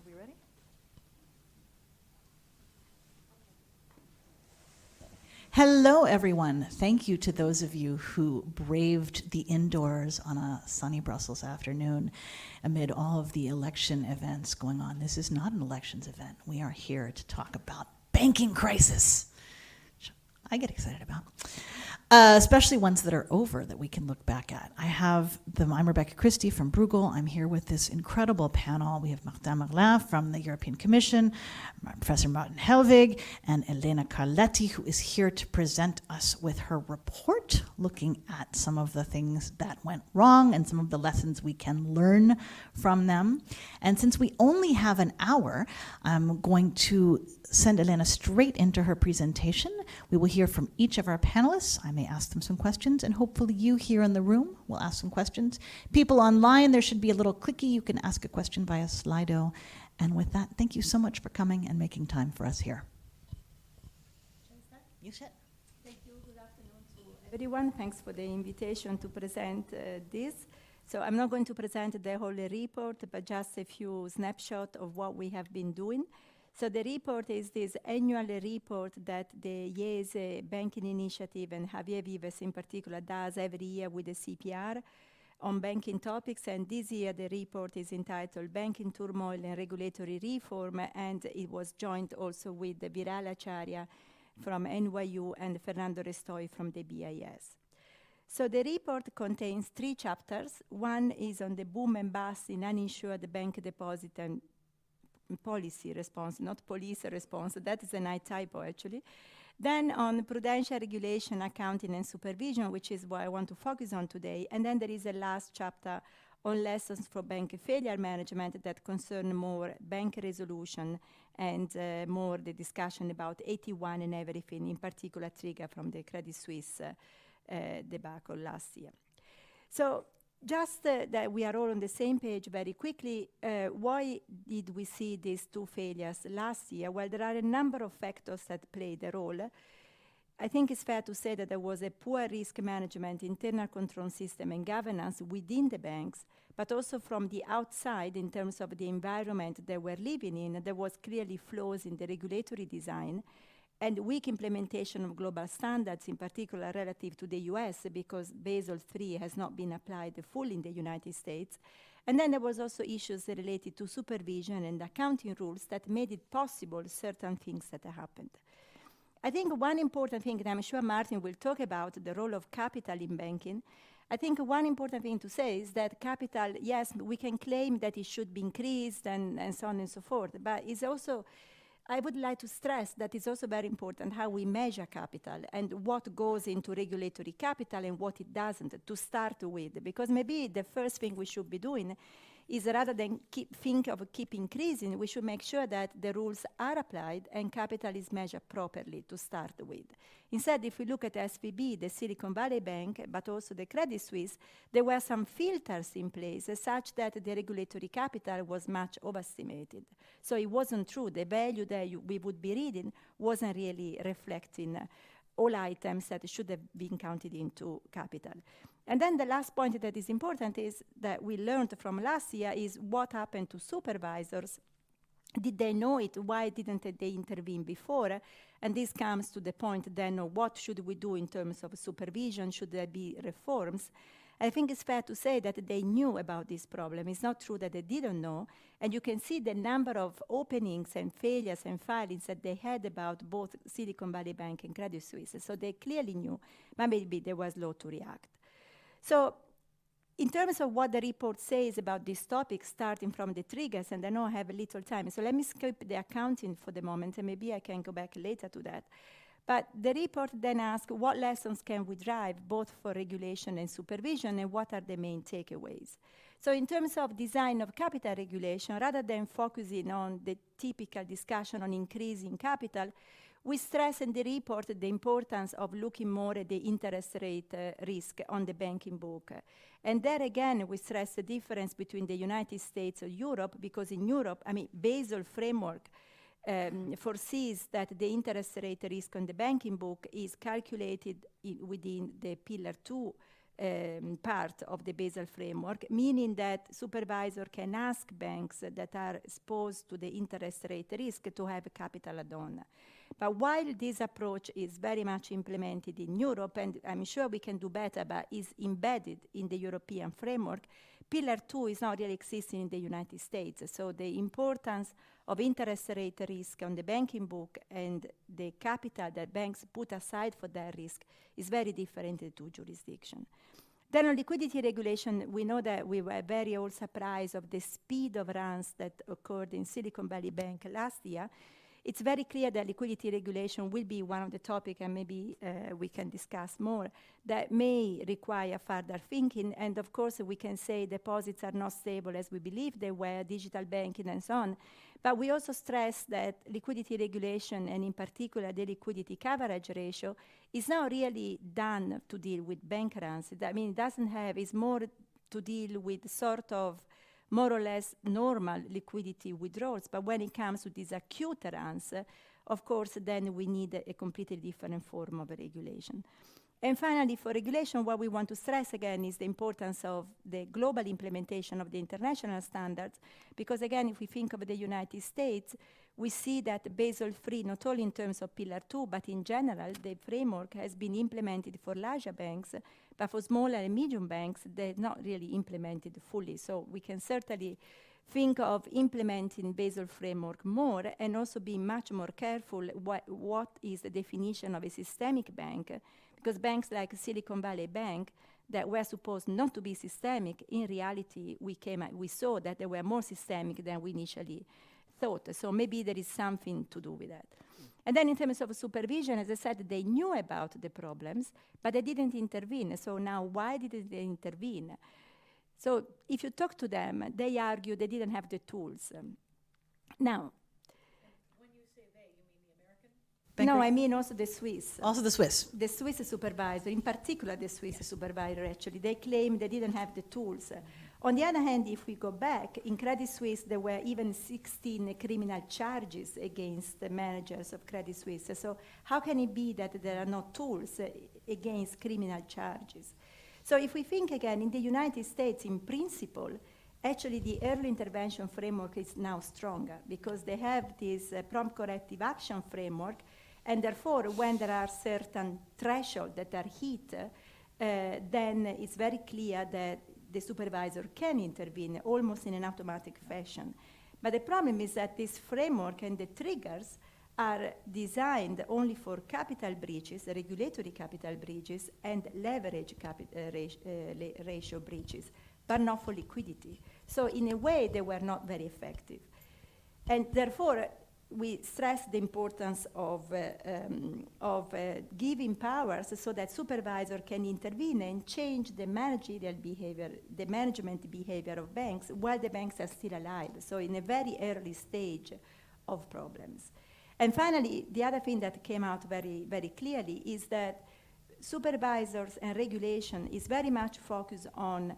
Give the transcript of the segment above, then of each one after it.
we ready? Hello, everyone. Thank you to those of you who braved the indoors on a sunny Brussels afternoon amid all of the election events going on. This is not an elections event. We are here to talk about banking crisis, which I get excited about. Especially ones that are over that we can look back at. I'm Rebecca Christie from Bruegel. I'm here with this incredible panel. We have Martin Merlin from the European Commission, Professor Martin Helvig, and Elena Carletti, who is here to present us with her report, looking at some of the things that went wrong and some of the lessons we can learn from them. And since we only have an hour, I'm going to send Elena straight into her presentation. We will hear from each of our panelists. I may ask them some questions, and hopefully you here in the room will ask some questions. People online, there should be a little clicky. You can ask a question via Slido. And with that, thank you so much for coming and making time for us here. You should. Thank you. Good afternoon to everyone. Thanks for the invitation to present this. So I'm not going to present the whole report, but just a few snapshots of what we have been doing. So the report is this annual report that the IESE Banking Initiative and Javier Vives in particular does every year with the CPR on banking topics. And this year the report is entitled Banking Turmoil and Regulatory Reform, and it was joined also with the Viral Acharya from NYU and Fernando Restoy from the BIS. So the report contains 3 chapters. One is on the boom and bust in uninsured bank deposit and policy response, not police response. That is a nice typo, actually. Then on prudential regulation, accounting, and supervision, which is what I want to focus on today. And then there is a last chapter on lessons for bank failure management that concern more bank resolution and more the discussion about 81 and everything, in particular trigger from the Credit Suisse debacle last year. So just that we are all on the same page very quickly, why did we see these 2 failures last year? Well, there are a number of factors that played a role. I think it's fair to say that there was a poor risk management, internal control system, and governance within the banks, but also from the outside in terms of the environment they were living in. There was clearly flaws in the regulatory design and weak implementation of global standards, in particular relative to the US, because Basel III has not been applied fully in the United States. And then there was also issues related to supervision and accounting rules that made it possible certain things that happened. I think one important thing, and I'm sure Martin will talk about the role of capital in banking. I think one important thing to say is that capital, yes, we can claim that it should be increased and so on and so forth, but it's also, I would like to stress that it's also very important how we measure capital and what goes into regulatory capital and what it doesn't to start with. Because maybe the first thing we should be doing is, rather than think of keep increasing, we should make sure that the rules are applied and capital is measured properly to start with. Instead, if we look at SVB, the Silicon Valley Bank, but also the Credit Suisse, there were some filters in place such that the regulatory capital was much overestimated. So it wasn't true. The value that we would be reading wasn't really reflecting all items that should have been counted into capital. And then the last point that is important is that we learned from last year is what happened to supervisors. Did they know it? Why didn't they intervene before? And this comes to the point then of what should we do in terms of supervision? Should there be reforms? I think it's fair to say that they knew about this problem. It's not true that they didn't know. And you can see the number of openings and failures and filings that they had about both Silicon Valley Bank and Credit Suisse. So they clearly knew, but maybe they were slow to react. So in terms of what the report says about this topic, starting from the triggers, and I know I have a little time, so let me skip the accounting for the moment, and maybe I can go back later to that. But the report then asks what lessons can we drive both for regulation and supervision, and what are the main takeaways. So in terms of design of capital regulation, rather than focusing on the typical discussion on increasing capital, we stress in the report the importance of looking more at the interest rate risk on the banking book. And there again, we stress the difference between the United States and Europe, because in Europe, Basel framework foresees that the interest rate risk on the banking book is calculated within the Pillar 2 part of the Basel framework, meaning that supervisor can ask banks that are exposed to the interest rate risk to have capital add-on. But while this approach is very much implemented in Europe, and I'm sure we can do better, but is embedded in the European framework, Pillar 2 is not really existing in the United States. So the importance of interest rate risk on the banking book and the capital that banks put aside for that risk is very different in the two jurisdictions. Then on liquidity regulation, we know that we were very all surprised of the speed of runs that occurred in Silicon Valley Bank last year. It's very clear that liquidity regulation will be one of the topics, and maybe we can discuss more, that may require further thinking. And of course, we can say deposits are not stable as we believe they were, digital banking and so on. But we also stress that liquidity regulation, and in particular the liquidity coverage ratio, is not really done to deal with bank runs. I mean, it doesn't have, it's more to deal with sort of more or less normal liquidity withdrawals. But when it comes to these acute runs, of course, then we need a completely different form of regulation. And finally, for regulation, what we want to stress again is the importance of the global implementation of the international standards, because again, if we think of the United States, we see that Basel III, not only in terms of Pillar 2, but in general, the framework has been implemented for larger banks, but for smaller and medium banks, they're not really implemented fully. So we can certainly think of implementing Basel framework more, and also be much more careful what is the definition of a systemic bank, because banks like Silicon Valley Bank that were supposed not to be systemic, in reality, we saw that they were more systemic than we initially thought. So maybe there is something to do with that. And then in terms of supervision, as I said, they knew about the problems, but they didn't intervene. So now, why didn't they intervene? So if you talk to them, they argue they didn't have the tools. Now, when you say they, you mean the American banker? No, I mean also the Swiss. Also the Swiss. The Swiss supervisor, in particular the Swiss supervisor, actually, they claim they didn't have the tools. On the other hand, if we go back, in Credit Suisse, there were even 16 criminal charges against the managers of Credit Suisse. So how can it be that there are no tools against criminal charges? So if we think again, in the United States, in principle, actually the early intervention framework is now stronger, because they have this prompt corrective action framework, and therefore when there are certain thresholds that are hit, then it's very clear that the supervisor can intervene almost in an automatic fashion. But the problem is that this framework and the triggers are designed only for capital breaches, regulatory capital breaches, and leverage ratio breaches, but not for liquidity. So in a way, they were not very effective. And therefore, we stress the importance of giving powers so that supervisor can intervene and change the managerial behavior, the management behavior of banks while the banks are still alive. So in a very early stage of problems. And finally, the other thing that came out very, very clearly is that supervisors and regulation is very much focused on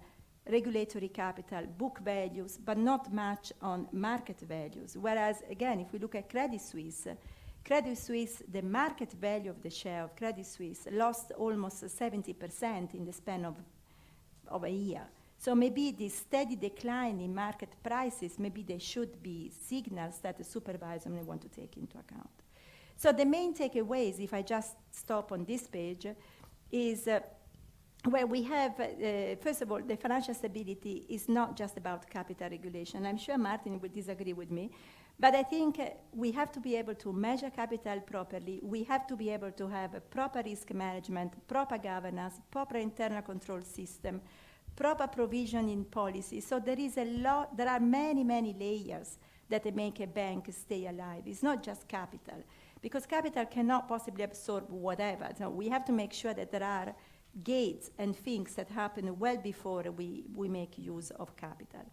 regulatory capital, book values, but not much on market values. Whereas, again, if we look at Credit Suisse, the market value of the share of Credit Suisse lost almost 70% in the span of a year. So maybe this steady decline in market prices, maybe they should be signals that the supervisor may want to take into account. So the main takeaways, if I just stop on this page, is where we have, first of all, the financial stability is not just about capital regulation. I'm sure Martin will disagree with me, but I think we have to be able to measure capital properly. We have to be able to have a proper risk management, proper governance, proper internal control system, proper provisioning policy. So there are many, many layers that make a bank stay alive. It's not just capital, because capital cannot possibly absorb whatever. So we have to make sure that there are gates and things that happen well before we make use of capital.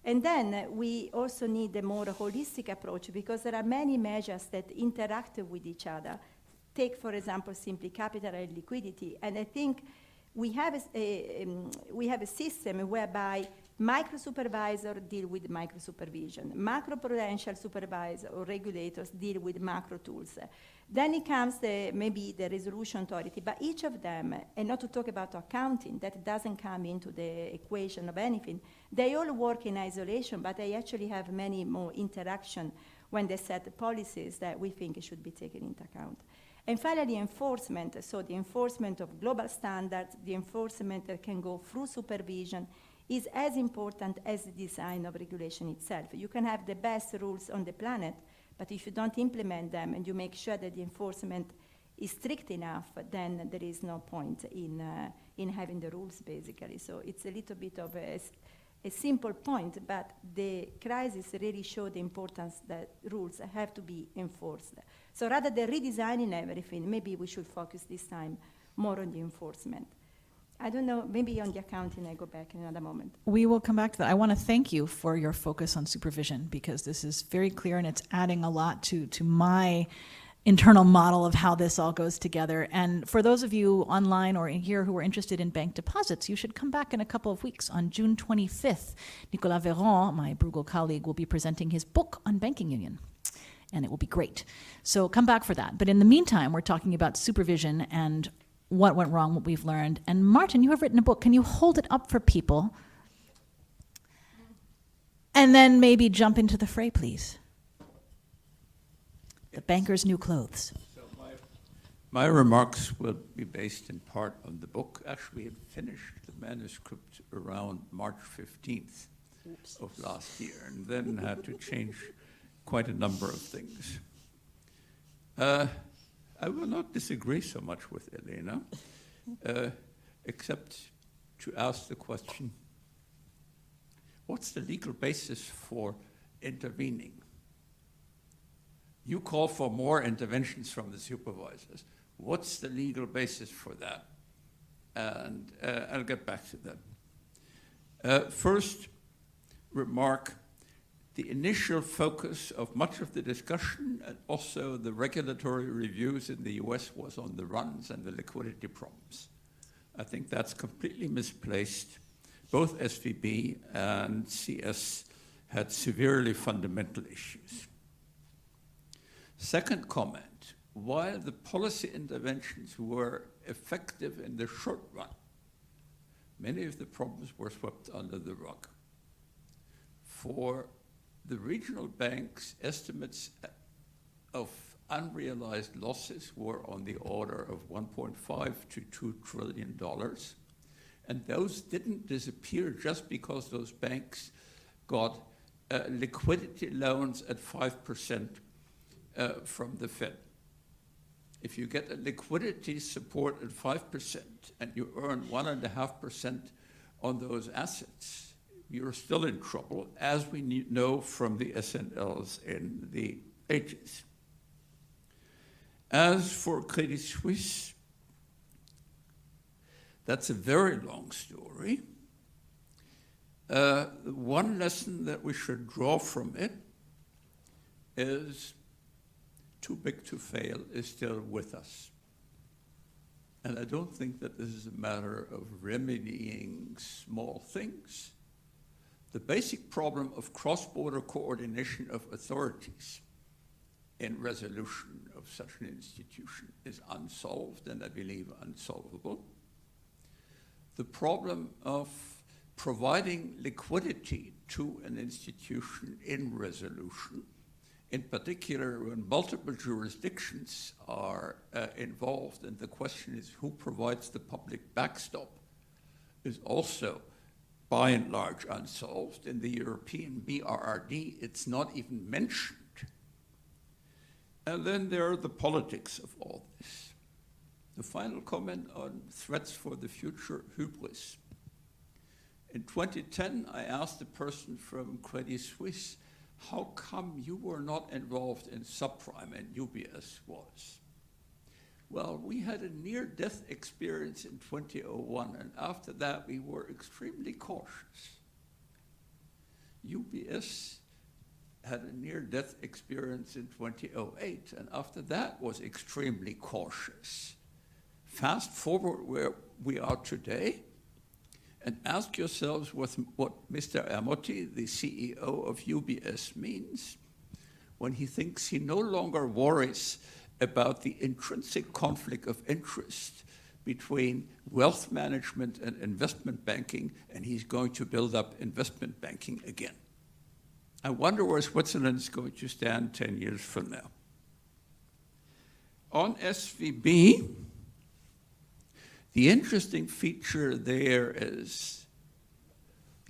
And then we also need a more holistic approach, because there are many measures that interact with each other. Take, for example, simply capital and liquidity. And I think we have a system whereby Micro-supervisor deal with micro-supervision. Macro-prudential supervisor or regulators deal with macro tools. Then it comes maybe the resolution authority, but each of them, and not to talk about accounting, that doesn't come into the equation of anything, they all work in isolation, but they actually have many more interaction when they set the policies that we think should be taken into account. And finally, enforcement, so the enforcement of global standards, the enforcement that can go through supervision, is as important as the design of regulation itself. You can have the best rules on the planet, but if you don't implement them and you make sure that the enforcement is strict enough, then there is no point in having the rules, basically. So it's a little bit of a simple point, but the crisis really showed the importance that rules have to be enforced. So rather than redesigning everything, maybe we should focus this time more on the enforcement. I don't know, maybe on the accounting I go back in another moment. We will come back to that. I want to thank you for your focus on supervision, because this is very clear and it's adding a lot to my internal model of how this all goes together. And for those of you online or in here who are interested in bank deposits, you should come back in a couple of weeks. On June 25th, Nicolas Véran, my Bruegel colleague, will be presenting his book on banking union. And it will be great. So come back for that. But in the meantime, we're talking about supervision and what went wrong, what we've learned. And Martin, you have written a book. Can you hold it up for people? And then maybe jump into the fray, please. The banker's new clothes. So my remarks will be based in part on the book. Actually, we had finished the manuscript around March 15th of last year, and then had to change quite a number of things. I will not disagree so much with Elena, except to ask the question, what's the legal basis for intervening? You call for more interventions from the supervisors. What's the legal basis for that? And I'll get back to that. First remark, the initial focus of much of the discussion and also the regulatory reviews in the US was on the runs and the liquidity problems. I think that's completely misplaced. Both SVB and CS had severely fundamental issues. Second comment, while the policy interventions were effective in the short run, many of the problems were swept under the rug. For the regional banks, estimates of unrealized losses were on the order of $1.5 to $2 trillion. And those didn't disappear just because those banks got liquidity loans at 5% from the Fed. If you get a liquidity support at 5% and you earn 1.5% on those assets, you're still in trouble, as we know from the SNLs in the 80s. As for Credit Suisse, that's a very long story. One lesson that we should draw from it is too big to fail is still with us. And I don't think that this is a matter of remedying small things. The basic problem of cross-border coordination of authorities in resolution of such an institution is unsolved, and I believe unsolvable. The problem of providing liquidity to an institution in resolution, in particular when multiple jurisdictions are involved, and the question is who provides the public backstop, is also by and large unsolved. In the European BRRD, it's not even mentioned. And then there are the politics of all this. The final comment on threats for the future, hubris. In 2010, I asked a person from Credit Suisse, how come you were not involved in subprime and UBS was? Well, we had a near-death experience in 2001, and after that we were extremely cautious. UBS had a near-death experience in 2008, and after that was extremely cautious. Fast forward where we are today, and ask yourselves what Mr. Amotti, the CEO of UBS, means when he thinks he no longer worries about the intrinsic conflict of interest between wealth management and investment banking, and he's going to build up investment banking again. I wonder where Switzerland is going to stand 10 years from now. On SVB, the interesting feature there is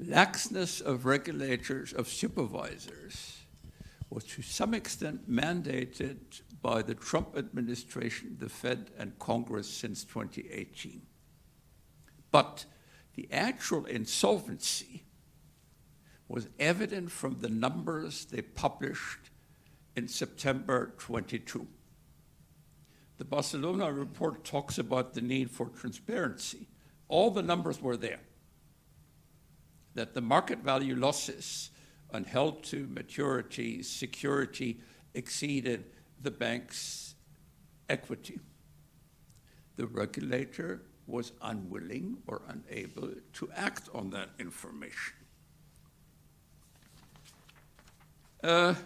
laxness of regulators, of supervisors, was to some extent mandated by the Trump administration, the Fed, and Congress since 2018. But the actual insolvency was evident from the numbers they published in September 22. The Barcelona report talks about the need for transparency. All the numbers were there. That the market value losses on held to maturity security exceeded the bank's equity. The regulator was unwilling or unable to act on that information. I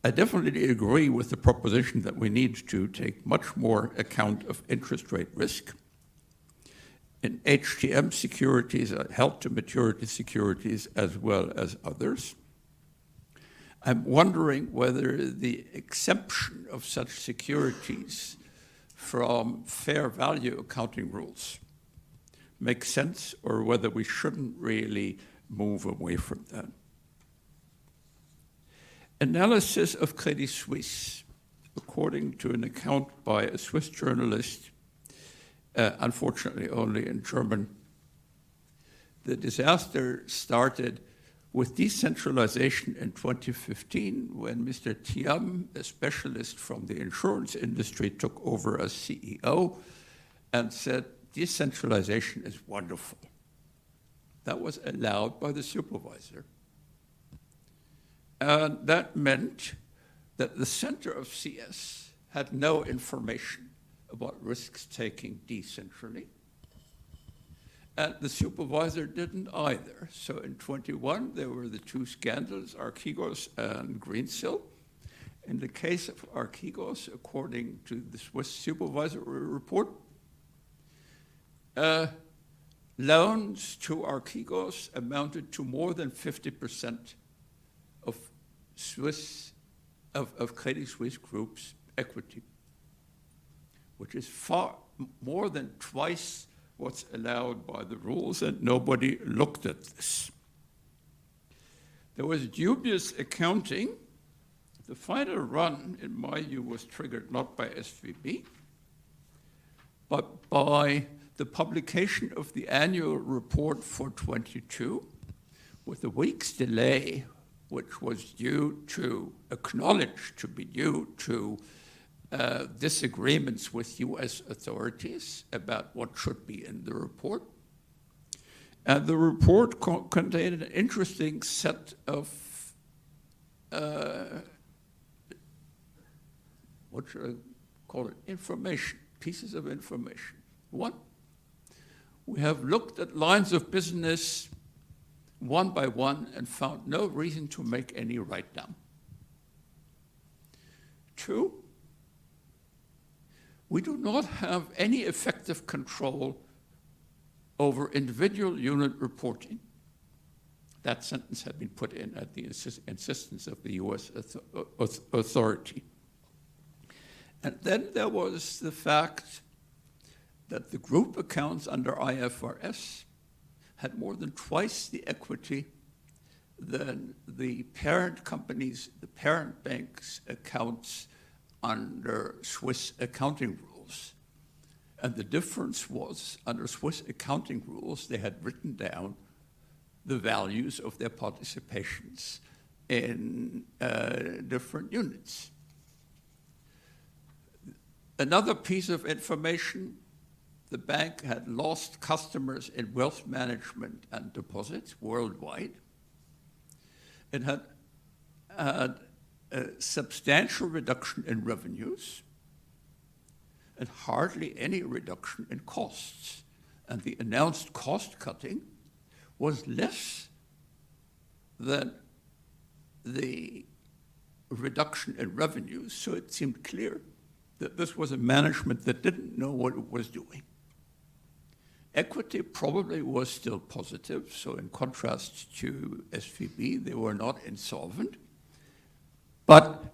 definitely agree with the proposition that we need to take much more account of interest rate risk. In HTM securities, held to maturity securities, as well as others. I'm wondering whether the exemption of such securities from fair value accounting rules makes sense, or whether we shouldn't really move away from that. Analysis of Credit Suisse, according to an account by a Swiss journalist, unfortunately only in German. The disaster started with decentralization in 2015 when Mr. Thiam, a specialist from the insurance industry, took over as CEO and said, decentralization is wonderful. That was allowed by the supervisor. And that meant that the center of CS had no information about risks taking decentrally. And the supervisor didn't either. So in 21, there were the two scandals, Archegos and Greensill. In the case of Archegos, according to the Swiss supervisory report, loans to Archegos amounted to more than 50% of Credit Suisse Group's equity, which is far more than twice what's allowed by the rules, and nobody looked at this. There was dubious accounting. The final run, in my view, was triggered not by SVB, but by the publication of the annual report for 22, with a week's delay, which was acknowledged to be due to disagreements with US authorities about what should be in the report. And the report contained an interesting set of, what should I call it, information, pieces of information. One, we have looked at lines of business one by one and found no reason to make any write-down. Two, we do not have any effective control over individual unit reporting. That sentence had been put in at the insistence of the US authority. And then there was the fact that the group accounts under IFRS had more than twice the equity than the parent companies, the parent bank's accounts under Swiss accounting rules. And the difference was, under Swiss accounting rules, they had written down the values of their participations in different units. Another piece of information, the bank had lost customers in wealth management and deposits worldwide. It had a substantial reduction in revenues, and hardly any reduction in costs. And the announced cost cutting was less than the reduction in revenues, so it seemed clear that this was a management that didn't know what it was doing. Equity probably was still positive, so in contrast to SVB, they were not insolvent. But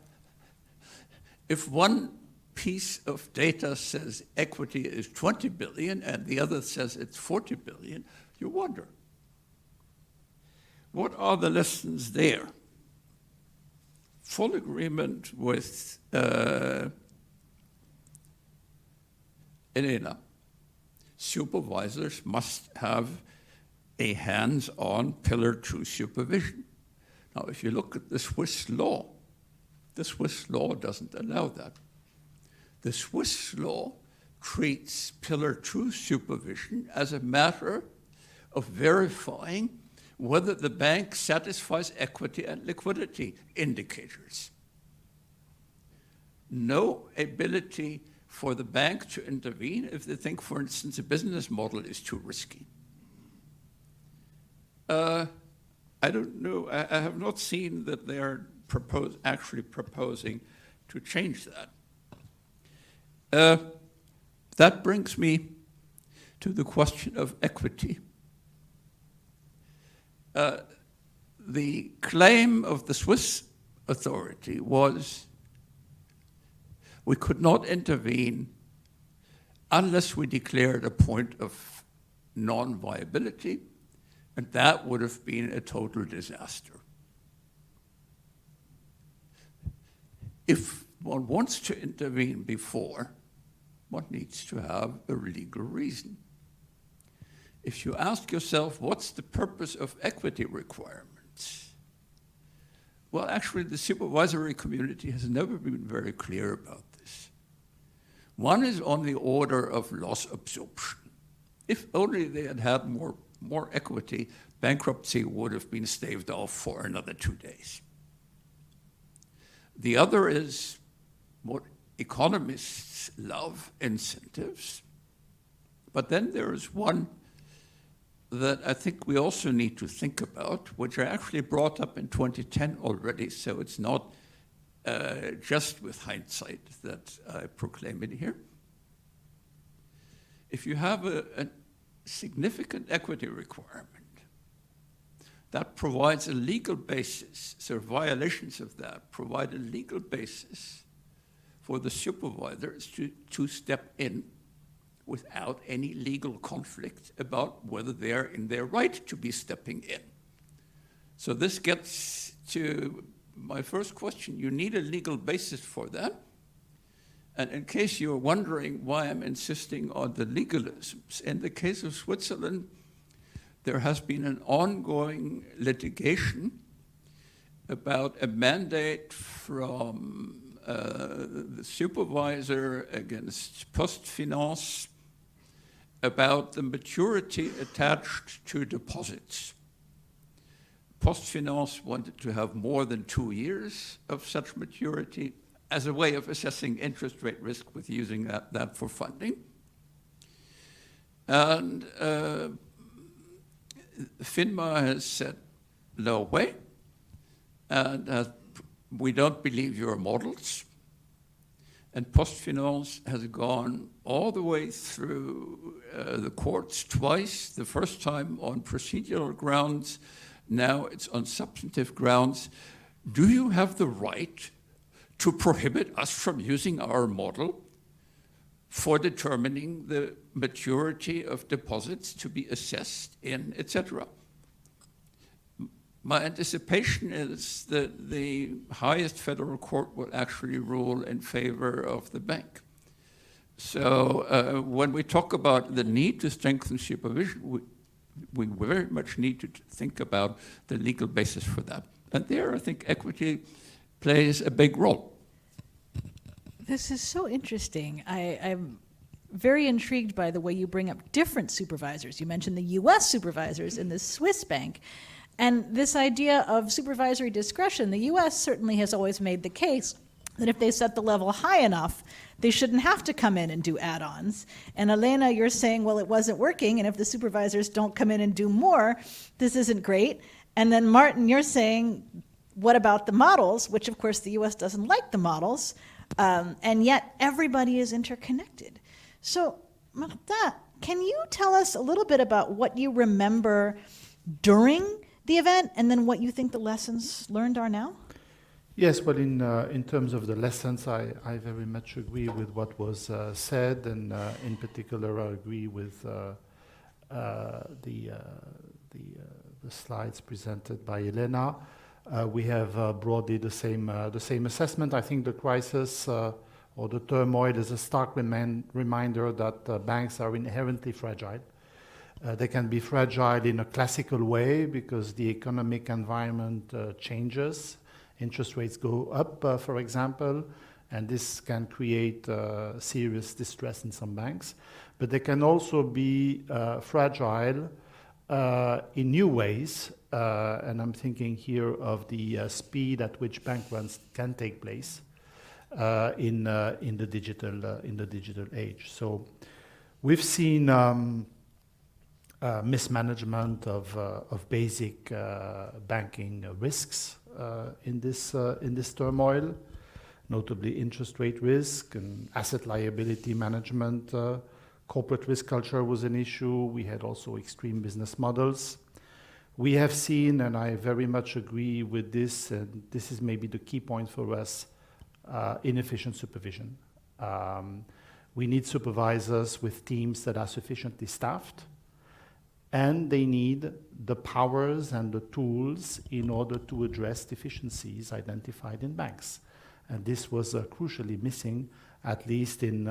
if one piece of data says equity is 20 billion and the other says it's 40 billion, you wonder, what are the lessons there? Full agreement with Elena. Supervisors must have a hands-on Pillar 2 supervision. Now, if you look at the Swiss law doesn't allow that. The Swiss law treats Pillar 2 supervision as a matter of verifying whether the bank satisfies equity and liquidity indicators. No ability for the bank to intervene if they think, for instance, a business model is too risky. I don't know, I have not seen that they are actually proposing to change that. That brings me to the question of equity. The claim of the Swiss authority was we could not intervene unless we declared a point of non-viability, and that would have been a total disaster. If one wants to intervene before, one needs to have a legal reason. If you ask yourself, what's the purpose of equity requirements? Well, actually, the supervisory community has never been very clear about this. One is on the order of loss absorption. If only they had had more equity, bankruptcy would have been staved off for another 2 days. The other is what economists love, incentives. But then there is one that I think we also need to think about, which I actually brought up in 2010 already, so it's not just with hindsight that I proclaim it here. If you have a significant equity requirement that provides a legal basis, so violations of that provide a legal basis for the supervisors to step in without any legal conflict about whether they're in their right to be stepping in. So this gets to my first question. You need a legal basis for that. And in case you're wondering why I'm insisting on the legalisms, in the case of Switzerland, there has been an ongoing litigation about a mandate from the supervisor against PostFinance about the maturity attached to deposits. PostFinance wanted to have more than 2 years of such maturity as a way of assessing interest rate risk with using that for funding. And FINMA has said, no way, and we don't believe your models. And PostFinance has gone all the way through the courts twice, the first time on procedural grounds, now it's on substantive grounds. Do you have the right to prohibit us from using our model for determining the maturity of deposits to be assessed in, etc.? My anticipation is that the highest federal court will actually rule in favor of the bank. So when we talk about the need to strengthen supervision, we very much need to think about the legal basis for that. And there, I think equity plays a big role. This is so interesting. I'm very intrigued by the way you bring up different supervisors. You mentioned the US supervisors in the Swiss bank. And this idea of supervisory discretion, the US certainly has always made the case that if they set the level high enough, they shouldn't have to come in and do add-ons. And Elena, you're saying, well, it wasn't working, and if the supervisors don't come in and do more, this isn't great. And then Martin, you're saying, what about the models, which of course the US doesn't like the models, and yet everybody is interconnected. So Marta, can you tell us a little bit about what you remember during the event and then what you think the lessons learned are now? Yes, well, in terms of the lessons, I very much agree with what was said, and in particular, I agree with the slides presented by Elena. We have broadly the same assessment. I think the crisis or the turmoil is a stark reminder that banks are inherently fragile. They can be fragile in a classical way because the economic environment changes. Interest rates go up, for example, and this can create serious distress in some banks. But they can also be fragile in new ways, and I'm thinking here of the speed at which bank runs can take place in the digital age. So we've seen mismanagement of basic banking risks in this turmoil, notably interest rate risk and asset liability management. Corporate risk culture was an issue. We had also extreme business models. We have seen, and I very much agree with this, and this is maybe the key point for us, inefficient supervision. We need supervisors with teams that are sufficiently staffed, and they need the powers and the tools in order to address deficiencies identified in banks. And this was crucially missing, at least in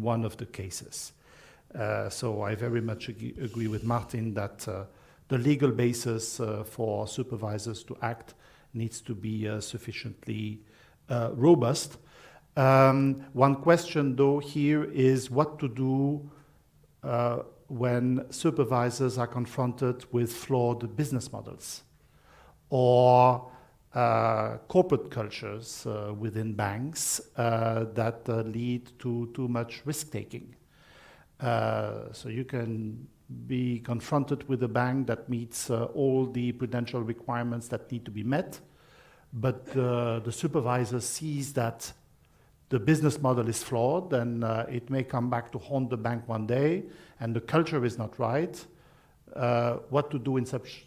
one of the cases. So I very much agree with Martin that the legal basis for supervisors to act needs to be sufficiently robust. One question, though, here is what to do when supervisors are confronted with flawed business models or corporate cultures within banks that lead to too much risk-taking. So you can be confronted with a bank that meets all the prudential requirements that need to be met, but the supervisor sees that the business model is flawed, and it may come back to haunt the bank one day, and the culture is not right. What to do in such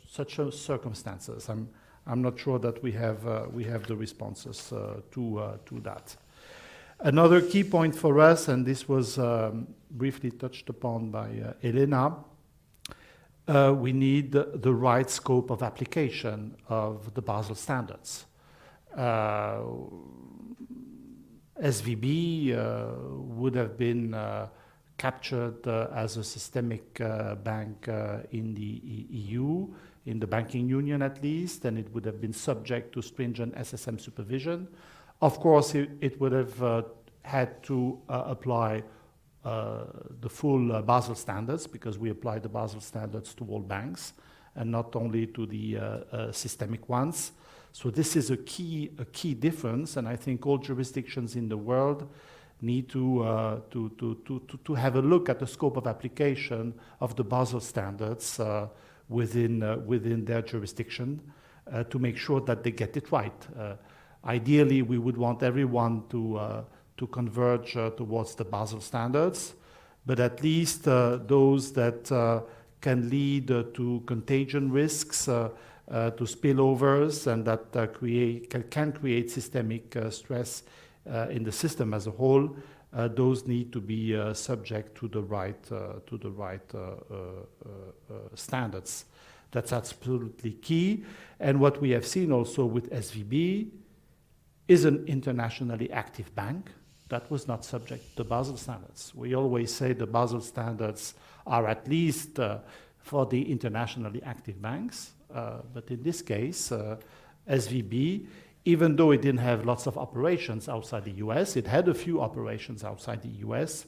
circumstances? I'm not sure that we have the responses to that. Another key point for us, and this was briefly touched upon by Elena, we need the right scope of application of the Basel standards. SVB would have been captured as a systemic bank in the EU, in the banking union at least, and it would have been subject to stringent SSM supervision. Of course, it would have had to apply the full Basel standards, because we apply the Basel standards to all banks and not only to the systemic ones. So this is a key difference, and I think all jurisdictions in the world need to have a look at the scope of application of the Basel standards within their jurisdiction to make sure that they get it right. Ideally, we would want everyone to converge towards the Basel standards, but at least those that can lead to contagion risks, to spillovers, and that can create systemic stress in the system as a whole, those need to be subject to the right standards. That's absolutely key. And what we have seen also with SVB is an internationally active bank that was not subject to Basel standards. We always say the Basel standards are at least for the internationally active banks, but in this case, SVB, even though it didn't have lots of operations outside the US, it had a few operations outside the US,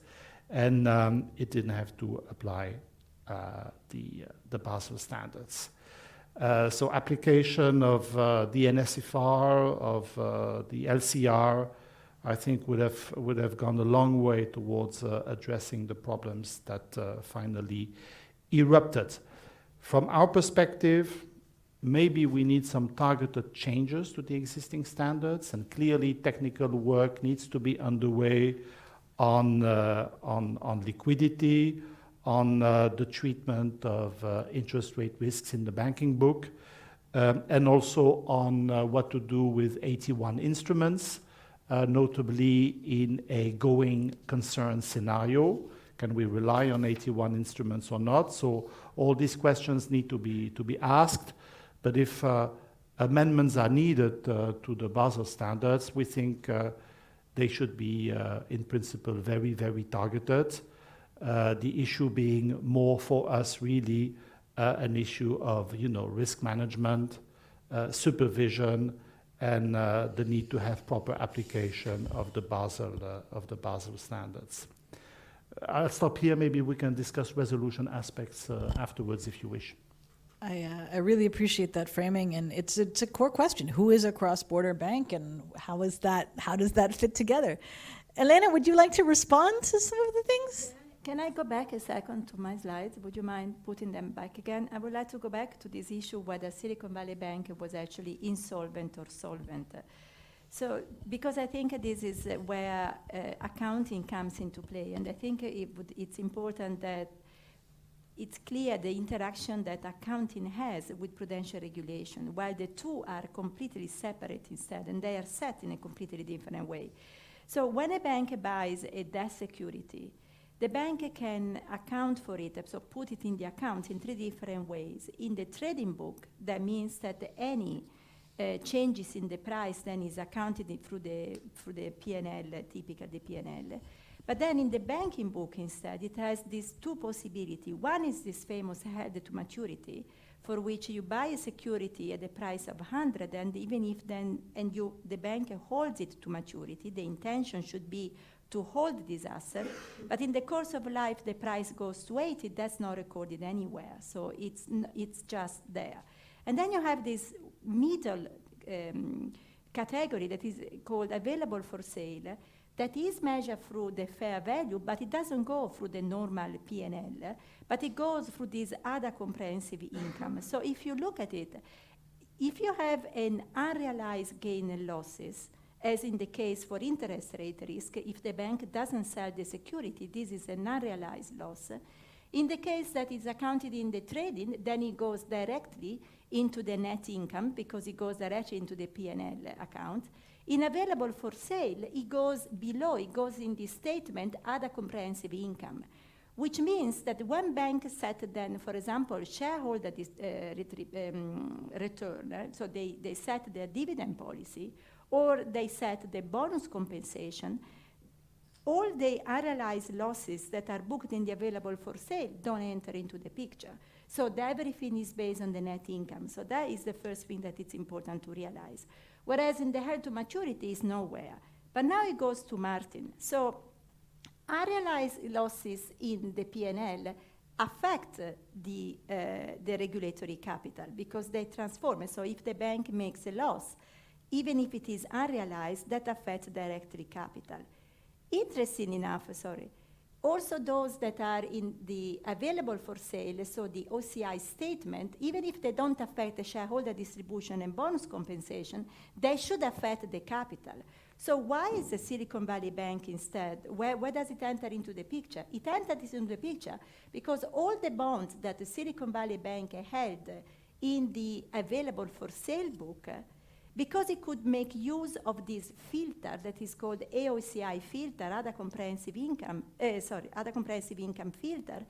and it didn't have to apply the Basel standards. So application of the NSFR, of the LCR, I think would have gone a long way towards addressing the problems that finally erupted. From our perspective, maybe we need some targeted changes to the existing standards, and clearly technical work needs to be underway on liquidity, on the treatment of interest rate risks in the banking book, and also on what to do with AT1 instruments, notably in a going concern scenario. Can we rely on AT1 instruments or not? So all these questions need to be asked. But if amendments are needed to the Basel standards, we think they should be, in principle, very, very targeted. The issue being more for us really an issue of risk management, supervision, and the need to have proper application of the Basel standards. I'll stop here. Maybe we can discuss resolution aspects afterwards if you wish. I really appreciate that framing, and it's a core question. Who is a cross-border bank, and how does that fit together? Elena, would you like to respond to some of the things? Can I go back a second to my slides? Would you mind putting them back again? I would like to go back to this issue whether Silicon Valley Bank was actually insolvent or solvent. So, because I think this is where accounting comes into play, and I think it's important that it's clear the interaction that accounting has with prudential regulation, while the two are completely separate instead, and they are set in a completely different way. So when a bank buys a debt security, the bank can account for it, so put it in the account in three different ways. In the trading book, that means that any changes in the price then is accounted through the P&L, typical the P&L. But then in the banking book instead, it has these two possibilities. One is this famous held to maturity, for which you buy a security at the price of 100, and even if the bank holds it to maturity, the intention should be to hold this asset, but in the course of life, the price goes to 80, that's not recorded anywhere, so it's just there. And then you have this middle category that is called available for sale, that is measured through the fair value, but it doesn't go through the normal P&L, but it goes through this other comprehensive income. So if you look at it, if you have an unrealized gain and losses, as in the case for interest rate risk, if the bank doesn't sell the security, this is an unrealized loss. In the case that is accounted in the trading, then it goes directly into the net income because it goes directly into the P&L account. In available for sale, it goes below, it goes in the statement, other comprehensive income, which means that when banks set then, for example, shareholder return, so they set their dividend policy, or they set the bonus compensation, all the unrealized losses that are booked in the available for sale don't enter into the picture. So everything is based on the net income. So that is the first thing that it's important to realize. Whereas in the held to maturity is nowhere. But now it goes to Martin. So unrealized losses in the P&L affect the regulatory capital because they transform. So if the bank makes a loss, even if it is unrealized, that affects directly capital. Interesting enough, also those that are in the available for sale, so the OCI statement, even if they don't affect the shareholder distribution and bonus compensation, they should affect the capital. So why is the Silicon Valley Bank instead, where does it enter into the picture? It enters into the picture because all the bonds that the Silicon Valley Bank held in the available for sale book, because it could make use of this filter that is called AOCI filter, other comprehensive income filter,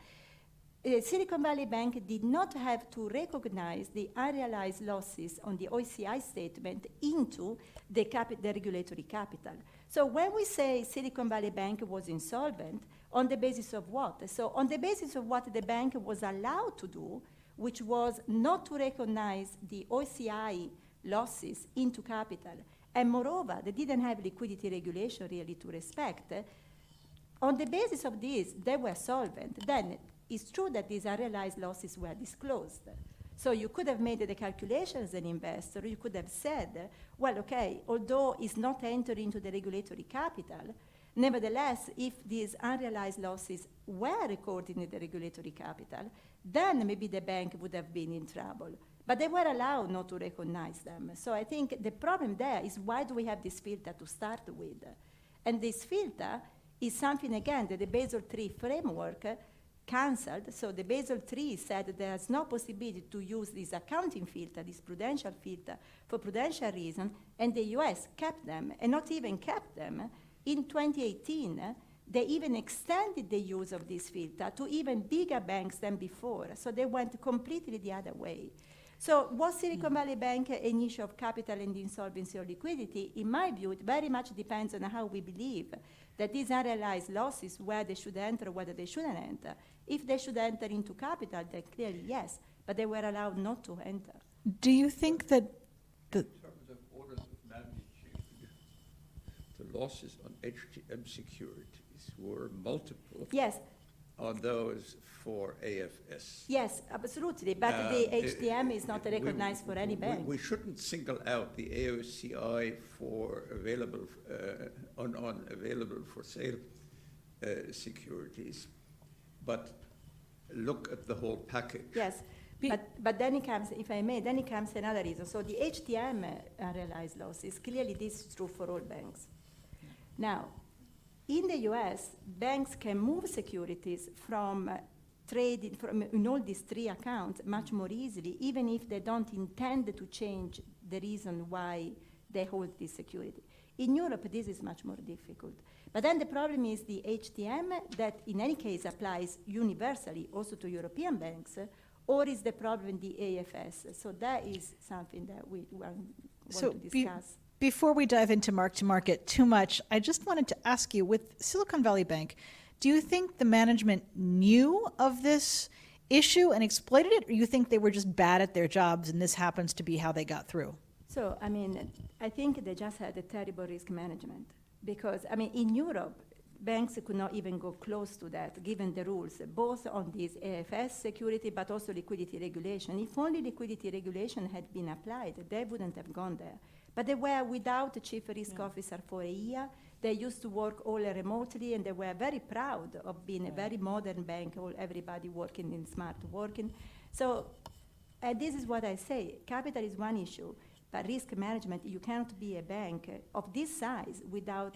Silicon Valley Bank did not have to recognize the unrealized losses on the OCI statement into the regulatory capital. So when we say Silicon Valley Bank was insolvent, on the basis of what? So on the basis of what the bank was allowed to do, which was not to recognize the OCI losses into capital. And moreover, they didn't have liquidity regulation really to respect. On the basis of this, they were solvent. Then it's true that these unrealized losses were disclosed. So you could have made the calculation as an investor. You could have said, well, okay, although it's not entering into the regulatory capital, nevertheless, if these unrealized losses were recorded in the regulatory capital, then maybe the bank would have been in trouble. But they were allowed not to recognize them. So I think the problem there is, why do we have this filter to start with? And this filter is something, again, that the Basel III framework cancelled. So the Basel III said that there's no possibility to use this accounting filter, this prudential filter, for prudential reasons, and the US kept them, and not even kept them. In 2018, they even extended the use of this filter to even bigger banks than before. So they went completely the other way. So was Silicon Valley Bank an issue of capital and insolvency or liquidity? In my view, it very much depends on how we believe that these unrealized losses, where they should enter, whether they shouldn't enter. If they should enter into capital, then clearly yes, but they were allowed not to enter. Do you think that In terms of orders of magnitude, the losses on HTM securities were multiple Yes, on those for AFS. yes, absolutely, but the HTM is not recognized for any bank. We shouldn't single out the AOCI for available on available for sale securities, but look at the whole package. Yes, but then it comes, if I may, then it comes another reason. So the HTM unrealized losses, clearly this is true for all banks. Now, in the US, banks can move securities from trading in all these three accounts much more easily, even if they don't intend to change the reason why they hold this security. In Europe, this is much more difficult. But then the problem is the HTM that in any case applies universally also to European banks, or is the problem the AFS? So that is something that we want to discuss. Before we dive into mark-to-market too much, I just wanted to ask you, with Silicon Valley Bank, do you think the management knew of this issue and exploited it, or you think they were just bad at their jobs and this happens to be how they got through? So, I mean, I think they just had a terrible risk management because, I mean, in Europe, banks could not even go close to that, given the rules, both on this AFS security, but also liquidity regulation. If only liquidity regulation had been applied, they wouldn't have gone there. But they were without a chief risk officer for a year. They used to work all remotely, and they were very proud of being a very modern bank, everybody working in smart working. So this is what I say. Capital is one issue, but risk management, you cannot be a bank of this size without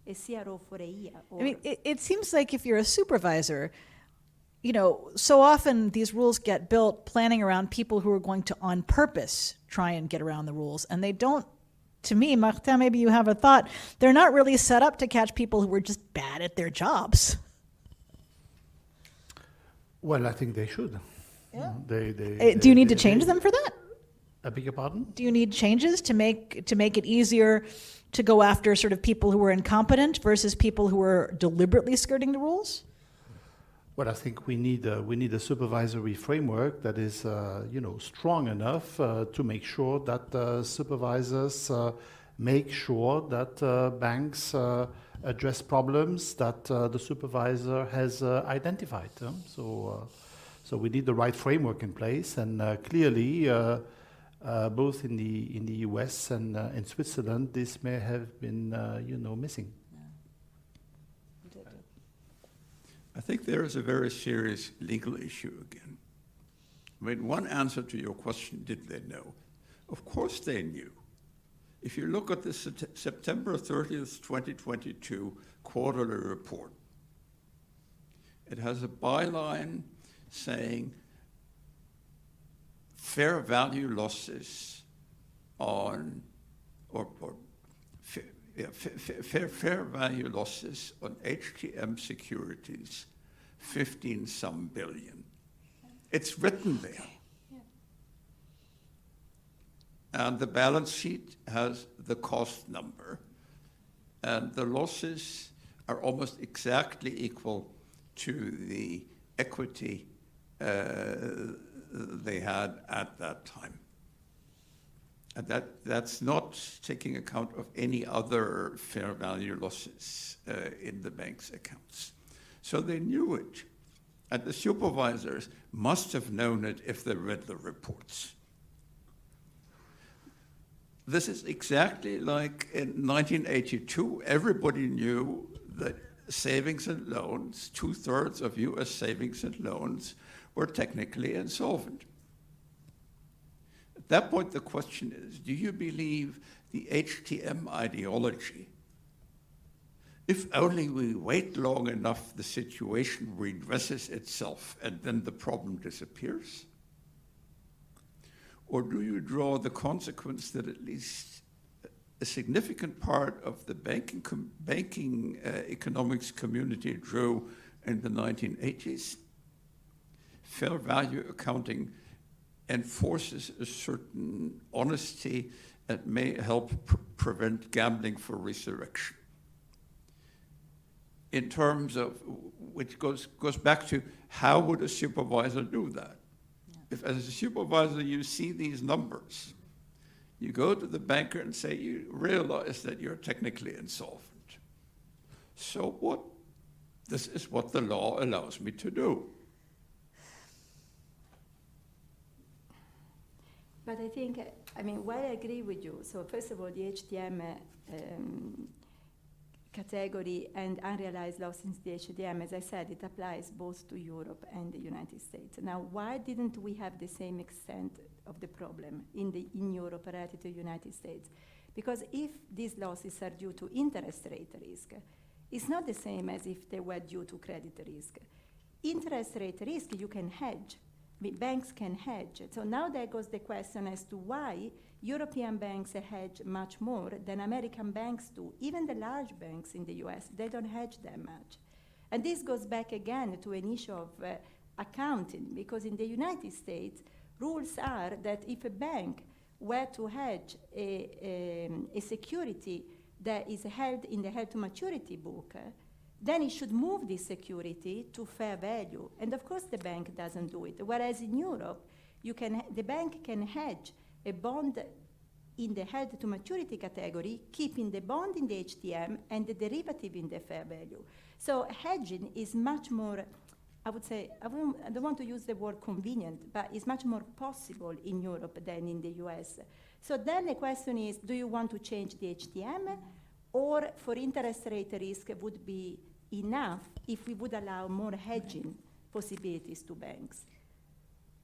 a CRO for a year. I mean, it seems like if you're a supervisor, you know, so often these rules get built planning around people who are going to on purpose try and get around the rules, and they don't. To me, Martin, maybe you have a thought, they're not really set up to catch people who are just bad at their jobs. Well, I think they should. Yeah. Do you need to change them for that? I beg your pardon? Do you need changes to make it easier to go after sort of people who are incompetent versus people who are deliberately skirting the rules? Well, I think we need a supervisory framework that is, strong enough to make sure that supervisors make sure that banks address problems that the supervisor has identified. So we need the right framework in place, and clearly, both in the US and in Switzerland, this may have been, missing. I think there is a very serious legal issue again. I mean, one answer to your question, did they know? Of course they knew. If you look at the September 30th, 2022 quarterly report, it has a byline saying fair value losses on, fair value losses on HTM securities, 15-some billion. It's written there. Yeah. And the balance sheet has the cost number. And the losses are almost exactly equal to the equity they had at that time. And that's not taking account of any other fair value losses in the bank's accounts. So they knew it. And the supervisors must have known it if they read the reports. This is exactly like in 1982, everybody knew that savings and loans, 2/3 of US savings and loans, were technically insolvent. At that point, the question is, do you believe the HTM ideology? If only we wait long enough, the situation redresses itself and then the problem disappears? Or do you draw the consequence that at least a significant part of the banking economics community drew in the 1980s? Fair value accounting enforces a certain honesty that may help prevent gambling for resurrection. In terms of, which goes back to how would a supervisor do that? Yeah. If as a supervisor you see these numbers, you go to the banker and say, you realize that you're technically insolvent. So what? This is what the law allows me to do. But I think, while I agree with you, so first of all, the HTM category and unrealized loss in the HTM, as I said, it applies both to Europe and the United States. Now, why didn't we have the same extent of the problem in Europe relative to the United States? Because if these losses are due to interest rate risk, it's not the same as if they were due to credit risk. Interest rate risk you can hedge. Banks can hedge. So now there goes the question as to why European banks hedge much more than American banks do. Even the large banks in the US, they don't hedge that much. And this goes back again to an issue of accounting, because in the United States, rules are that if a bank were to hedge a security that is held in the held-to-maturity book, then it should move this security to fair value. And of course the bank doesn't do it. Whereas in Europe, the bank can hedge a bond in the held-to-maturity category, keeping the bond in the HTM and the derivative in the fair value. So hedging is much more, I would say, I don't want to use the word convenient, but it's much more possible in Europe than in the US. So then the question is, do you want to change the HTM? Or for interest rate risk would be enough if we would allow more hedging possibilities to banks?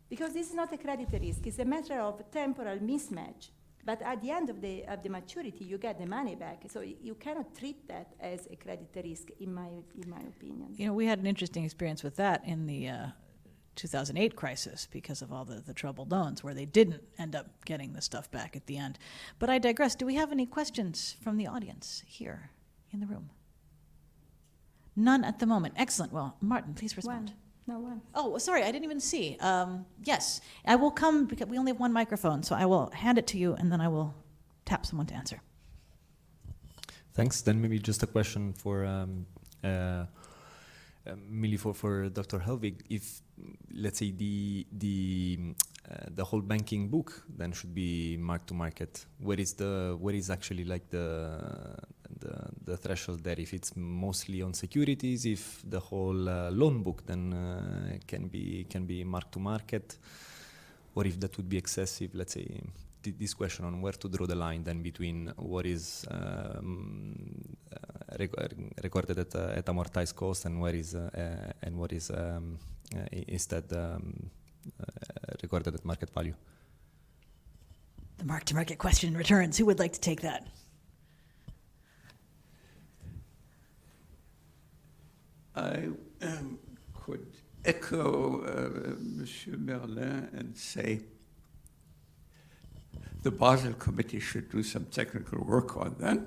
Because this is not a credit risk, it's a matter of temporal mismatch. But at the end of the maturity, you get the money back. So you cannot treat that as a credit risk, in my opinion. You know, we had an interesting experience with that in the 2008 crisis because of all the troubled loans where they didn't end up getting the stuff back at the end. But I digress. Do we have any questions from the audience here in the room? None at the moment. Excellent. Well, Martin, please respond. One. Oh, sorry, I didn't even see. Yes, I will come because we only have one microphone, so I will hand it to you and then I will tap someone to answer. Thanks. Then maybe just a question for Millie, for Dr. Helvig. If, let's say, the whole banking book then should be mark to market, where is actually like the threshold there? If it's mostly on securities, if the whole loan book then can be mark to market, or if that would be excessive, let's say. This question on where to draw the line then between what is recorded at amortized cost and what is instead recorded at market value. The mark-to-market question returns. Who would like to take that? I could echo Monsieur Merlin and say the Basel Committee should do some technical work on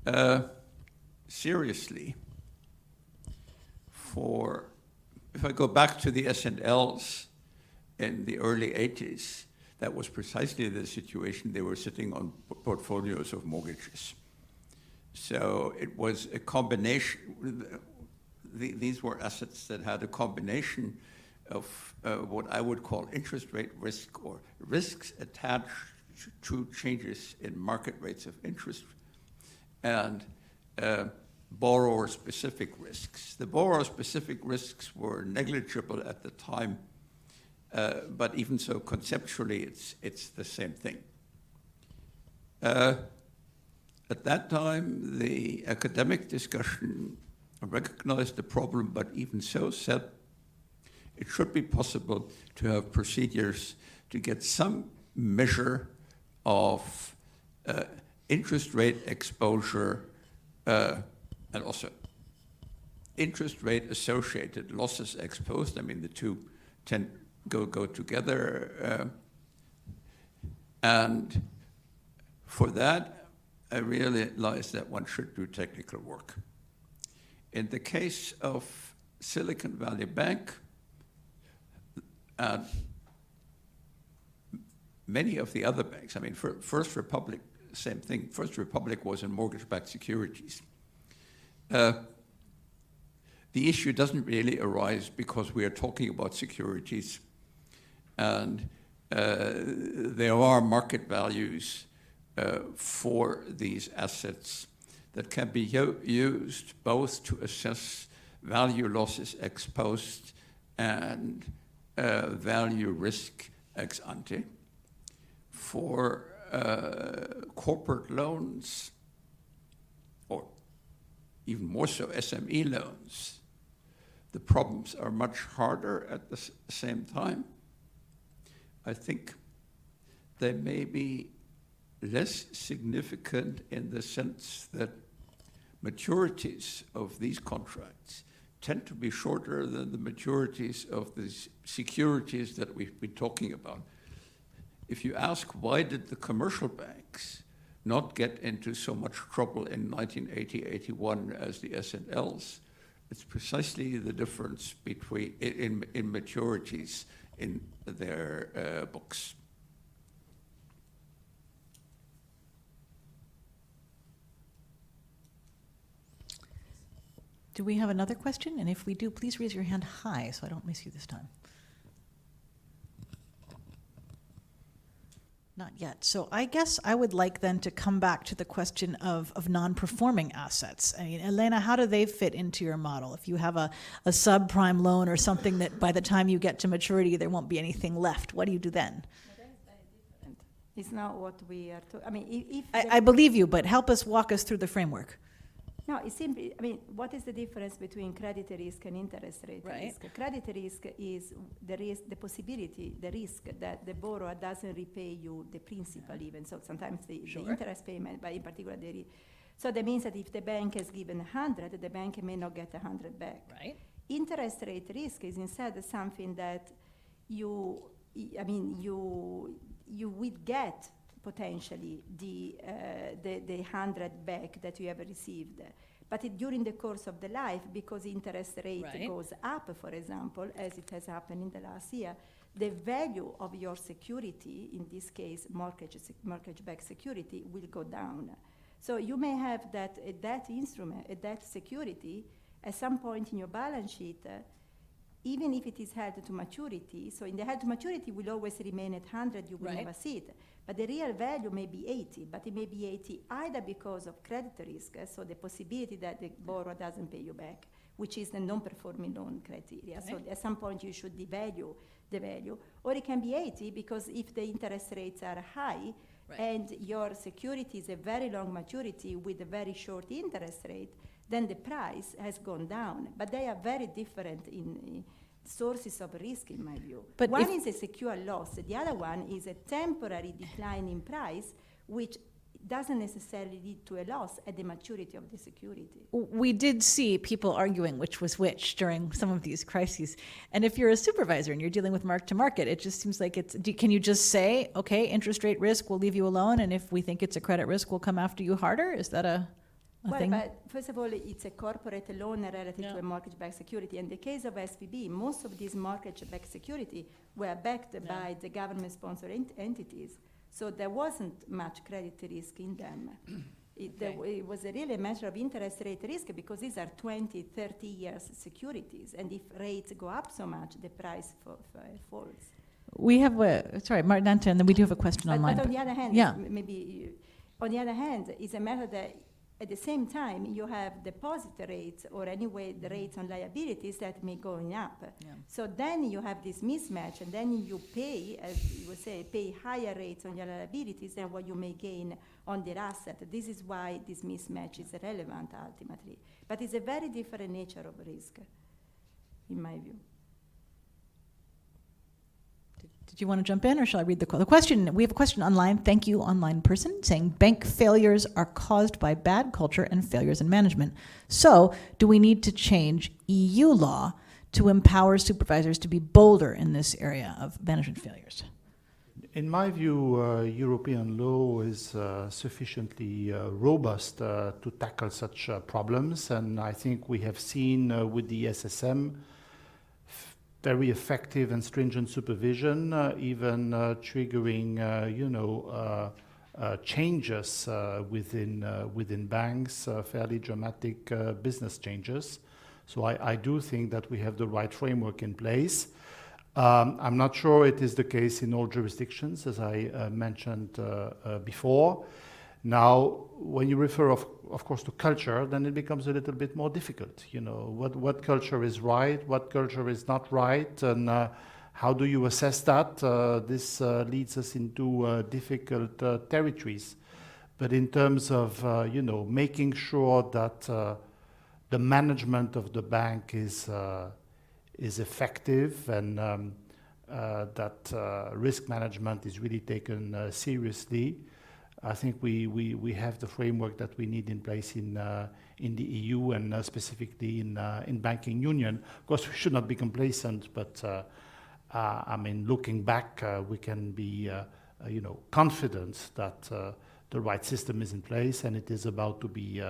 that. Seriously, if I go back to the S&Ls in the early 80s, that was precisely the situation. They were sitting on portfolios of mortgages. So it was a combination. These were assets that had a combination of what I would call interest rate risk or risks attached to changes in market rates of interest and borrower-specific risks. The borrower-specific risks were negligible at the time, but even so, conceptually, it's the same thing. At that time, the academic discussion recognized the problem, but even so said it should be possible to have procedures to get some measure of interest rate exposure and also interest rate associated losses exposed. I mean, the two tend go together. And for that, I realized that one should do technical work. In the case of Silicon Valley Bank, and many of the other banks, I mean, First Republic, same thing. First Republic was in mortgage-backed securities. The issue doesn't really arise because we are talking about securities, and there are market values for these assets that can be used both to assess value losses ex post and value risk ex ante. For corporate loans, or even more so SME loans, the problems are much harder at the same time. I think they may be less significant in the sense that maturities of these contracts tend to be shorter than the maturities of the securities that we've been talking about. If you ask why did the commercial banks not get into so much trouble in 1980-81 as the S&Ls, it's precisely the difference between in maturities in their books. Do we have another question? And if we do, please raise your hand high so I don't miss you this time. Not yet. So I guess I would like then to come back to the question of non-performing assets. I mean, Elena, how do they fit into your model? If you have a subprime loan or something that by the time you get to maturity, there won't be anything left, what do you do then? That is very different. It's not what we are talking. I mean, if I believe you, but walk us through the framework. no, it's simply, I mean, what is the difference between credit risk and interest rate Right. risk? Credit risk is the possibility, the risk that the borrower doesn't repay you the principal even. So sometimes the interest payment, but in particular so that means that if the bank has given 100, the bank may not get 100 back. Right. Interest rate risk is instead something that you will get potentially the 100 back that you have received. But during the course of the life, because interest rate goes up, for example, as it has happened in the last year, the value of your security, in this case mortgage-backed security, will go down. So you may have that instrument, that security, at some point in your balance sheet, even if it is held to maturity. So in the held to maturity will always remain at 100, you will never see it. But the real value may be 80, but it may be 80 either because of credit risk, so the possibility that the borrower doesn't pay you back, which is the non-performing loan criteria. Right. So at some point you should devalue the value. Or it can be 80 because if the interest rates are high and your security is a very long maturity with a very short interest rate, then the price has gone down. But they are very different in sources of risk, in my view. But one is a secure loss. The other one is a temporary decline in price, which doesn't necessarily lead to a loss at the maturity of the security. We did see people arguing which was which during some of these crises. And if you're a supervisor and you're dealing with mark to market, it just seems like can you just say, okay, interest rate risk, we'll leave you alone, and if we think it's a credit risk, we'll come after you harder? Is that a thing? But first of all, it's a corporate loan relative to a mortgage-backed security. In the case of SVB, most of these mortgage-backed security were backed by the government-sponsored entities. So there wasn't much credit risk in them. It was really a matter of interest rate risk because these are 20, 30 years securities. And if rates go up so much, the price falls. We have Martin Anta, and then we do have a question online. But on the other hand, on the other hand, it's a matter that At the same time, you have deposit rates, or anyway the rates on liabilities that may going up. Yeah. So then you have this mismatch, and then you pay, as you would say, pay higher rates on your liabilities than what you may gain on their asset. This is why this mismatch is relevant ultimately. But it's a very different nature of risk, in my view. Did you want to jump in, or shall I read the question? We have a question online. Thank you, online person, saying bank failures are caused by bad culture and failures in management. So, do we need to change EU law to empower supervisors to be bolder in this area of management failures? In my view, European law is sufficiently robust to tackle such problems, and I think we have seen with the SSM very effective and stringent supervision, even triggering, changes within banks, fairly dramatic business changes. So I do think that we have the right framework in place. I'm not sure it is the case in all jurisdictions, as I mentioned before. Now, when you refer, of course, to culture, then it becomes a little bit more difficult. You know, what culture is right, what culture is not right, and how do you assess that? This leads us into difficult territories. But in terms of, making sure that the management of the bank is effective, and that risk management is really taken seriously, I think we have the framework that we need in place in the EU, and specifically in banking union. Of course, we should not be complacent, but looking back, we can be confident that the right system is in place, and it is about to be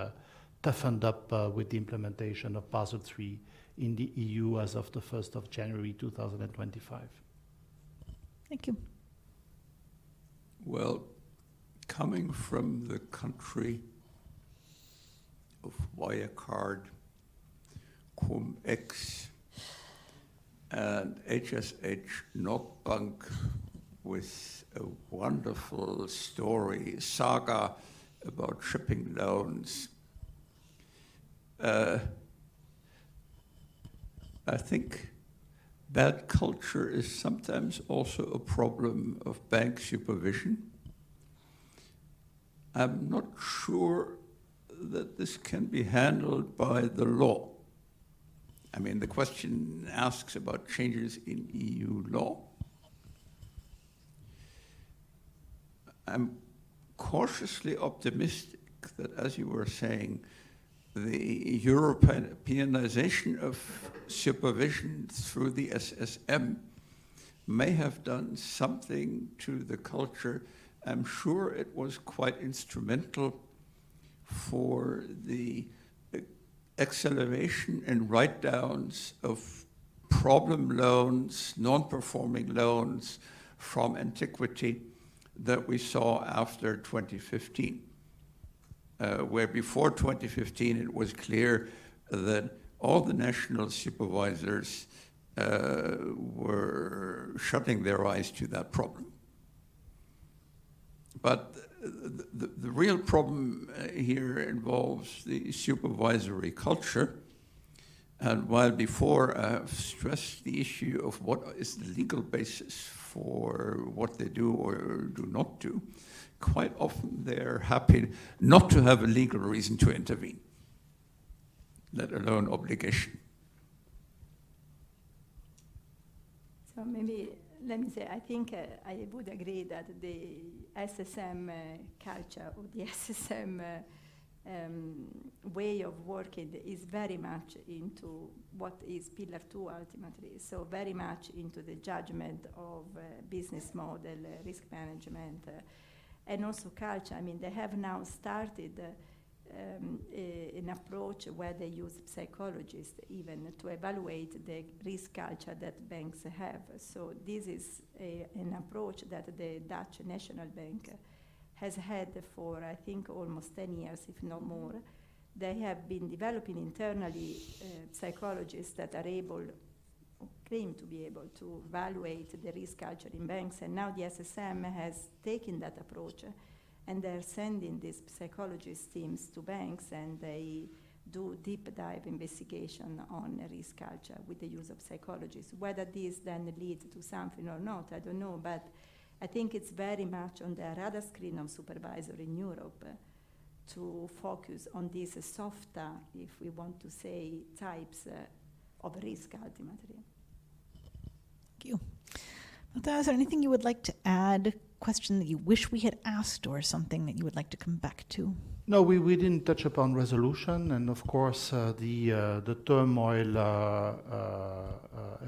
toughened up with the implementation of Basel III in the EU as of the 1st of January 2025. Thank you. Well, coming from the country of Wirecard, Cum-Ex, and HSH Nordbank, with a wonderful story, saga about shipping loans, I think bad culture is sometimes also a problem of bank supervision. I'm not sure that this can be handled by the law. I mean, the question asks about changes in EU law. I'm cautiously optimistic that, as you were saying, the Europeanization of supervision through the SSM may have done something to the culture. I'm sure it was quite instrumental for the acceleration and write-downs of problem loans, non-performing loans from antiquity that we saw after 2015. Where before 2015 it was clear that all the national supervisors were shutting their eyes to that problem. But the real problem here involves the supervisory culture. And while before I've stressed the issue of what is the legal basis for what they do or do not do, quite often they're happy not to have a legal reason to intervene, let alone obligation. So maybe, let me say, I think I would agree that the SSM culture, or the SSM way of working is very much into what is Pillar 2 ultimately, so very much into the judgment of business model, risk management, and also culture. I mean, they have now started an approach where they use psychologists even to evaluate the risk culture that banks have. So this is an approach that the Dutch National Bank has had for, I think, almost 10 years, if not more. They have been developing internally psychologists that are able, claim to be able to evaluate the risk culture in banks, and now the SSM has taken that approach and they're sending these psychologist teams to banks, and they do deep dive investigation on risk culture with the use of psychologists. Whether this then leads to something or not, I don't know, but I think it's very much on the radar screen of supervisor in Europe to focus on these softer, if we want to say, types of risk ultimately. Thank you. Marta, is there anything you would like to add, question that you wish we had asked, or something that you would like to come back to? No, we didn't touch upon resolution, and of course the turmoil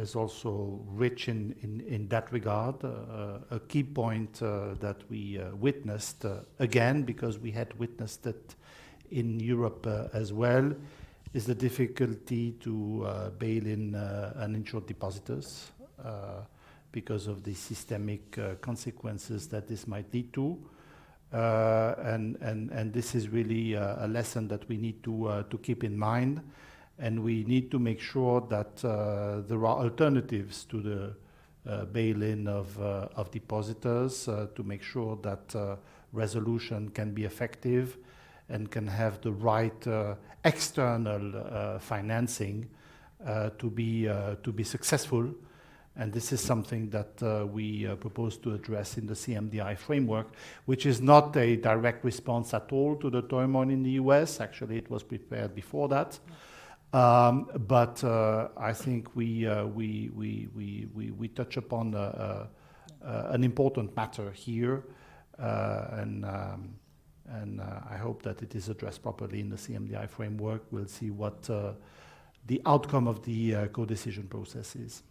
is also rich in that regard. A key point that we witnessed again, because we had witnessed it in Europe as well, is the difficulty to bail in uninsured depositors because of the systemic consequences that this might lead to. And this is really a lesson that we need to keep in mind, and we need to make sure that there are alternatives to the bail-in of depositors to make sure that resolution can be effective and can have the right external financing to be successful. And this is something that we propose to address in the CMDI framework, which is not a direct response at all to the turmoil in the US. Actually, it was prepared before that. But I think we touch upon an important matter here, and I hope that it is addressed properly in the CMDI framework. We'll see what the outcome of the co-decision process is.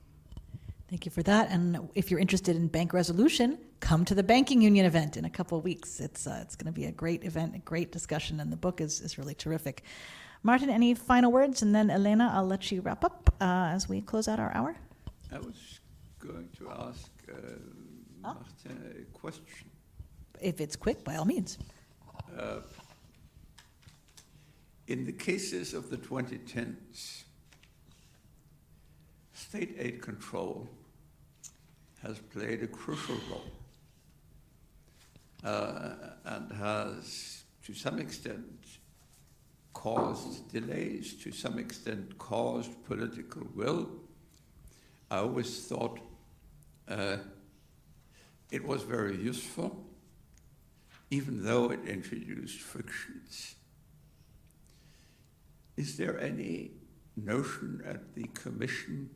Thank you for that. And if you're interested in bank resolution, come to the Banking Union event in a couple of weeks. It's going to be a great event, a great discussion, and the book is really terrific. Martin, any final words? And then Elena, I'll let you wrap up as we close out our hour. I was going to ask Martin a question. If it's quick, by all means. In the cases of the 2010s, state aid control has played a crucial role and has, to some extent, caused delays, to some extent caused political will. I always thought it was very useful, even though it introduced frictions. Is there any notion at the Commission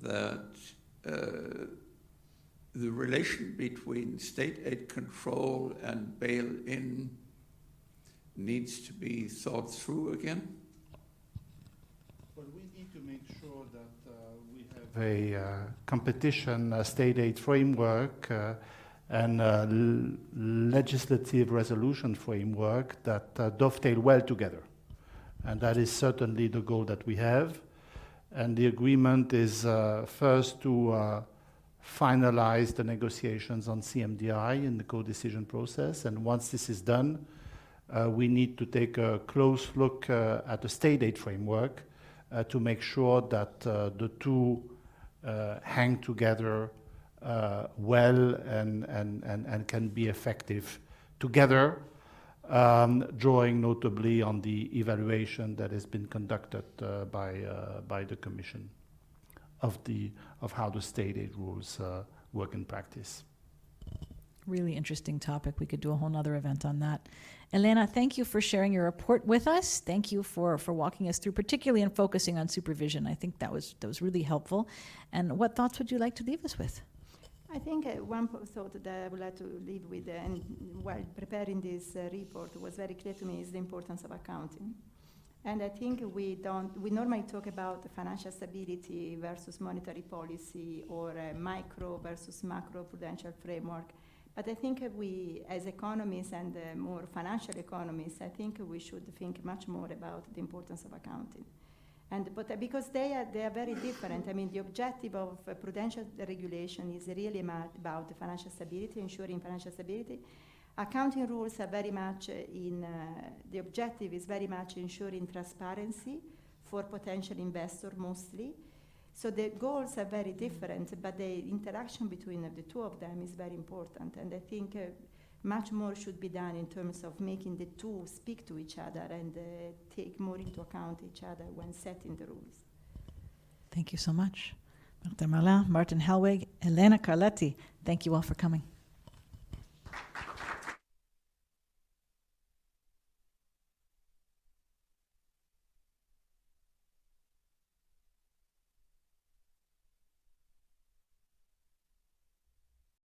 that the relation between state aid control and bail-in needs to be thought through again? Well, we need to make sure that we have a competition state aid framework and a legislative resolution framework that dovetail well together. And that is certainly the goal that we have. And the agreement is first to finalize the negotiations on CMDI in the co-decision process. And once this is done, we need to take a close look at the state aid framework to make sure that the two hang together well and can be effective together, drawing notably on the evaluation that has been conducted by the Commission of how the state aid rules work in practice. Really interesting topic. We could do a whole nother event on that. Elena, thank you for sharing your report with us. Thank you for walking us through, particularly in focusing on supervision. I think that was really helpful. And what thoughts would you like to leave us with? I think one thought that I would like to leave with, and while preparing this report, was very clear to me, is the importance of accounting. And I think we normally talk about financial stability versus monetary policy, or micro versus macro prudential framework. But I think we, as economists and more financial economists, I think we should think much more about the importance of accounting. But because they are very different. I mean, the objective of prudential regulation is really about the financial stability, ensuring financial stability. Accounting rules are very much the objective is very much ensuring transparency for potential investors mostly. So the goals are very different, but the interaction between the two of them is very important. And I think much more should be done in terms of making the two speak to each other and take more into account each other when setting the rules. Thank you so much. Dr. Marlin, Martin Helwig, Elena Carletti, thank you all for coming.